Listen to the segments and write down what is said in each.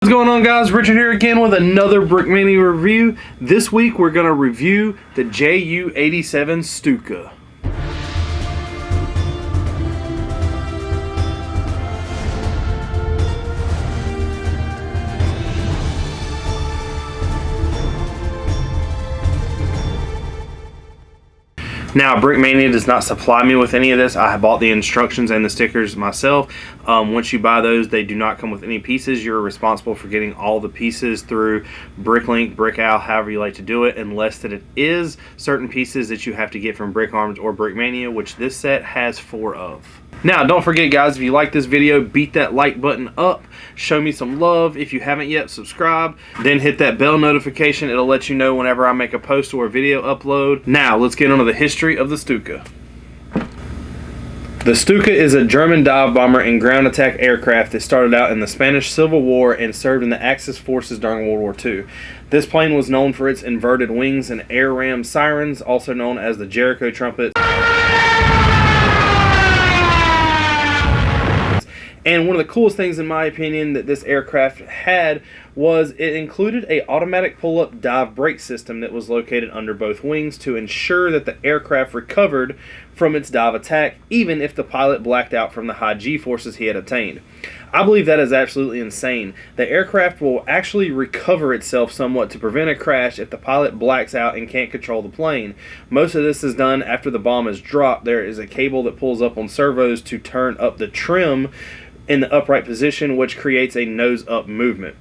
What's going on, guys? Richard here again with another Brickmania review. This week we're going to review the Ju-87 Stuka. Now, Brickmania does not supply me with any of this. I bought the instructions and the stickers myself. Once you buy those, they do not come with any pieces. You're responsible for getting all the pieces through Bricklink, Brickowl, however you like to do it, unless that it is certain pieces that you have to get from Brick Arms or Brickmania, which this set has 4 of. Now, don't forget, guys, if you like this video, beat that like button up. Show me some love. If you haven't yet, subscribe. Then hit that bell notification. It'll let you know whenever I make a post or a video upload. Now, let's get into the history of the Stuka. The Stuka is a German dive bomber and ground attack aircraft that started out in the Spanish Civil War and served in the Axis forces during World War II. This plane was known for its inverted wings and air ram sirens, also known as the Jericho trumpet. And one of the coolest things, in my opinion, that this aircraft had was it included a automatic pull-up dive brake system that was located under both wings to ensure that the aircraft recovered from its dive attack, even if the pilot blacked out from the high G-forces he had obtained. I believe that is absolutely insane. The aircraft will actually recover itself somewhat to prevent a crash if the pilot blacks out and can't control the plane. Most of this is done after the bomb is dropped. There is a cable that pulls up on servos to turn up the trim in the upright position, which creates a nose-up movement.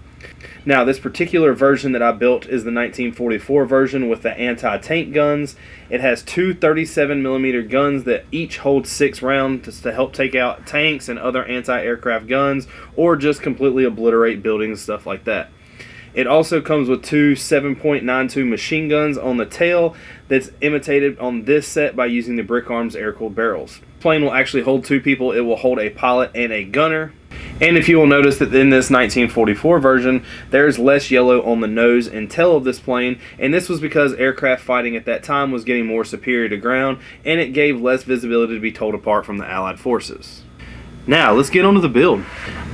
Now, this particular version that I built is the 1944 version with the anti-tank guns. It has two 37mm guns that each hold 6 rounds to help take out tanks and other anti-aircraft guns, or just completely obliterate buildings, stuff like that. It also comes with 2 7.92 machine guns on the tail that's imitated on this set by using the Brick Arms air-cooled barrels. The plane will actually hold 2 people. It will hold a pilot and a gunner. And if you will notice that in this 1944 version, there's less yellow on the nose and tail of this plane, and this was because aircraft fighting at that time was getting more superior to ground, and it gave less visibility to be told apart from the Allied forces. Now, let's get on to the build.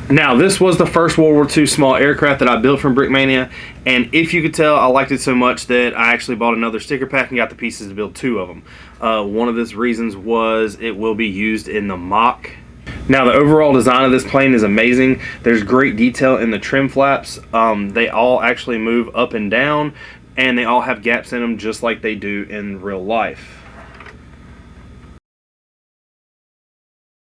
Now, this was the first World War II small aircraft that I built from Brickmania, and if you could tell, I liked it so much that I actually bought another sticker pack and got the pieces to build 2 of them. One of the reasons was it will be used in the mock. Now, the overall design of this plane is amazing. There's great detail in the trim flaps. They all actually move up and down, and they all have gaps in them just like they do in real life.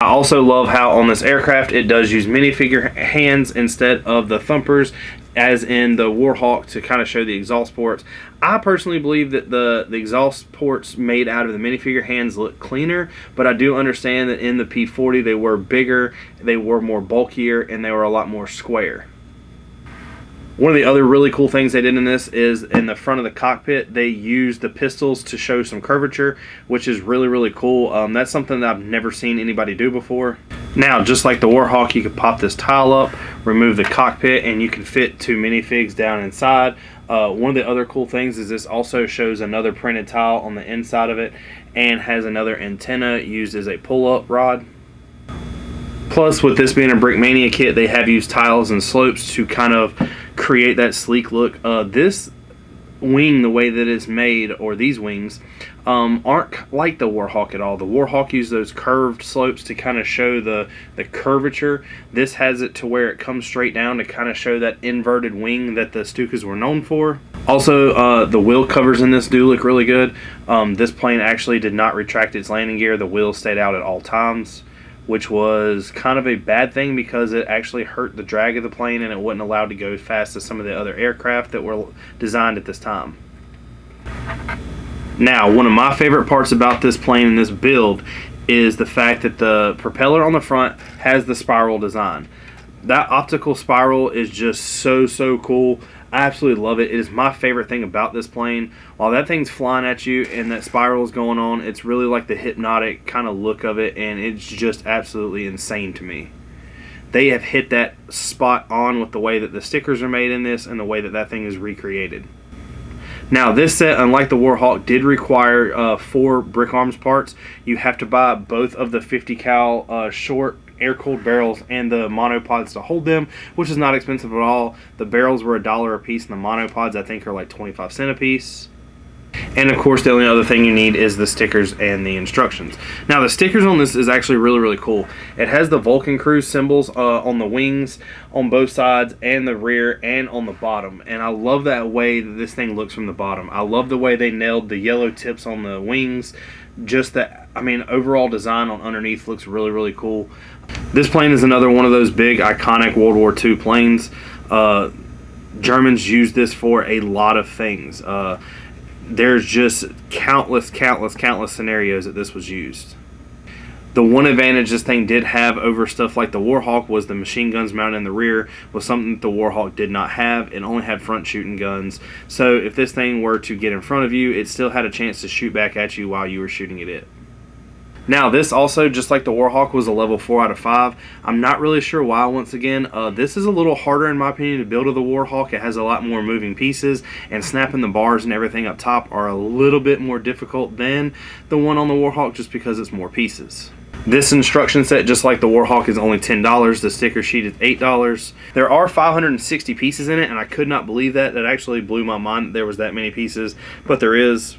I also love how on this aircraft it does use minifigure hands instead of the thumpers, as in the Warhawk, to kind of show the exhaust ports. I personally believe that the exhaust ports made out of the minifigure hands look cleaner, but I do understand that in the P40 they were bigger, they were more bulkier, and they were a lot more square. One of the other really cool things they did in this is in the front of the cockpit, they used the pistols to show some curvature, which is really, really cool. That's something that I've never seen anybody do before. Now, just like the Warhawk, you can pop this tile up, remove the cockpit, and you can fit 2 minifigs down inside. One of the other cool things is this also shows another printed tile on the inside of it and has another antenna used as a pull-up rod. Plus, with this being a Brickmania kit, they have used tiles and slopes to kind of create that sleek look. This wing, the way that it's made, or these wings, aren't like the Warhawk at all. The Warhawk used those curved slopes to kind of show the curvature. This has it to where it comes straight down to kind of show that inverted wing that the Stukas were known for. Also, the wheel covers in this do look really good. This plane actually did not retract its landing gear. The wheels stayed out at all times, which was kind of a bad thing because it actually hurt the drag of the plane and it wasn't allowed to go as fast as some of the other aircraft that were designed at this time. Now, one of my favorite parts about this plane and this build is the fact that the propeller on the front has the spiral design. That optical spiral is just so cool. I absolutely love it. It is my favorite thing about this plane. While that thing's flying at you and that spiral is going on, it's really like the hypnotic kind of look of it, and it's just absolutely insane to me. They have hit that spot on with the way that the stickers are made in this and the way that that thing is recreated. Now, this set, unlike the Warhawk, did require 4 Brick Arms parts. You have to buy both of the 50 cal short air-cooled barrels and the monopods to hold them, which is not expensive at all. The barrels were $1 a piece, and the monopods I think are like 25 cents a piece. And of course, the only other thing you need is the stickers and the instructions. Now, the stickers on this is actually really, really cool. It has the Vulcan Cruise symbols on the wings, on both sides, and the rear, and on the bottom. And I love that way that this thing looks from the bottom. I love the way they nailed the yellow tips on the wings. Just that, I mean, overall design on underneath looks really, really cool. This plane is another one of those big, iconic World War II planes. Germans used this for a lot of things. There's just countless scenarios that this was used. The one advantage this thing did have over stuff like the Warhawk was the machine guns mounted in the rear was something that the Warhawk did not have. It only had front shooting guns. So if this thing were to get in front of you, it still had a chance to shoot back at you while you were shooting at it. Now, this also, just like the Warhawk, was a level 4 out of 5. I'm not really sure why, once again. This is a little harder, in my opinion, to build with the Warhawk. It has a lot more moving pieces, and snapping the bars and everything up top are a little bit more difficult than the one on the Warhawk, just because it's more pieces. This instruction set, just like the Warhawk, is only $10. The sticker sheet is $8. There are 560 pieces in it, and I could not believe that. That actually blew my mind that there was that many pieces, but there is.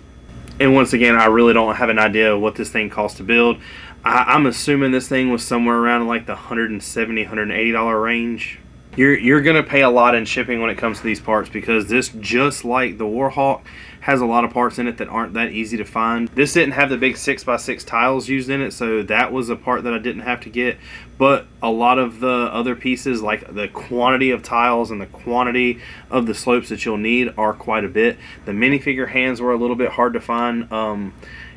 And once again, I really don't have an idea what this thing costs to build. I'm assuming this thing was somewhere around like the $170, $180 range. You're going to pay a lot in shipping when it comes to these parts, because this, just like the Warhawk, has a lot of parts in it that aren't that easy to find. This didn't have the big 6x6 tiles used in it, so that was a part that I didn't have to get. But a lot of the other pieces, like the quantity of tiles and the quantity of the slopes that you'll need, are quite a bit. The minifigure hands were a little bit hard to find.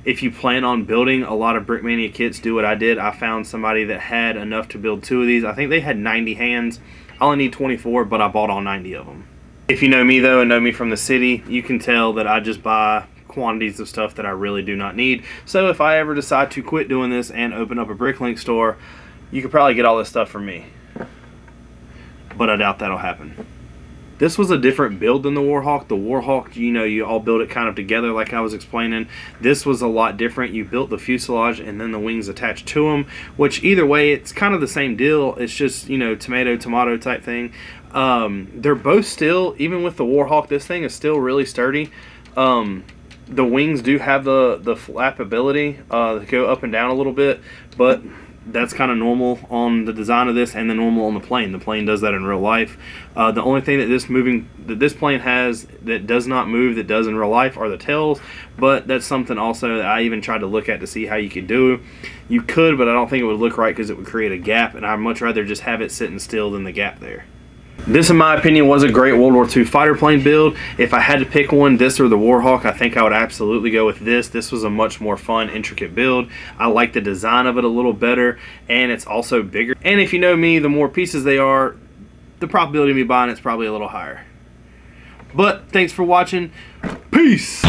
If you plan on building a lot of Brickmania kits, do what I did. I found somebody that had enough to build 2 of these. I think they had 90 hands. I only need 24, but I bought all 90 of them. If you know me, though, and know me from the city, you can tell that I just buy quantities of stuff that I really do not need. So if I ever decide to quit doing this and open up a Bricklink store, you could probably get all this stuff from me. But I doubt that'll happen. This was a different build than the Warhawk. The Warhawk, you know, you all build it kind of together like I was explaining. This was a lot different. You built the fuselage and then the wings attached to them, which either way, it's kind of the same deal. It's just, you know, tomato type thing. They're both still, even with the Warhawk, this thing is still really sturdy. The wings do have the flap ability to go up and down a little bit, but that's kind of normal on the design of this and the normal on the plane. The plane does that in real life. The only thing that this plane has that does not move that does in real life are the tails, but that's something also that I even tried to look at to see how you could do. You could, but I don't think it would look right because it would create a gap, and I'd much rather just have it sitting still than the gap there. This, in my opinion, was a great World War II fighter plane build. If I had to pick one, this or the Warhawk, I think I would absolutely go with this. This was a much more fun, intricate build. I like the design of it a little better, and it's also bigger. And if you know me, the more pieces they are, the probability of me buying it's probably a little higher. But thanks for watching. Peace!